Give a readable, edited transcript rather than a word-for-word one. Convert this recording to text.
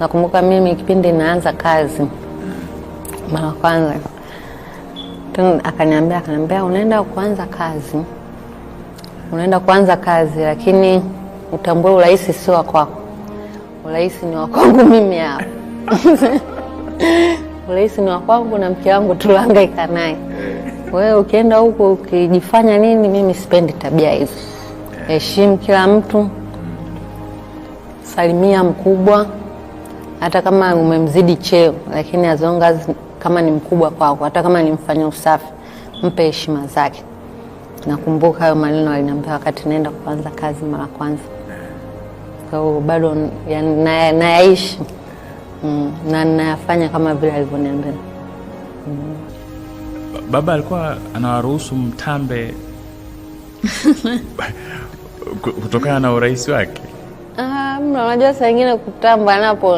Nakumbuka mimi kipindi naanza kazi mara kwanza, akaniambia unaenda kuanza kazi lakini utambue urahisi sio wa kwako. Urahisi ni wa kwangu mimi hapa. Urahisi ni wa kwangu na mke wangu tuhangaika naye. Wewe ukienda huko ukijifanya nini, mimi sipendi tabia hizo. Heshimu kila mtu. Salimia mkubwa hata kama umemzidi cheo, lakini as long as kama ni mkubwa kwako, hata kama ni mfanya usafi, mpe heshima zake. Nakumbuka hayo maneno aliniambia wakati naenda kuanza kazi mara kwanza. So bado nayaishi na nayafanya kama vile alivyoniambia. Baba alikuwa anawaruhusu mtambe kutokana na urahisi wake? Unajua saa nyingine kutamba napo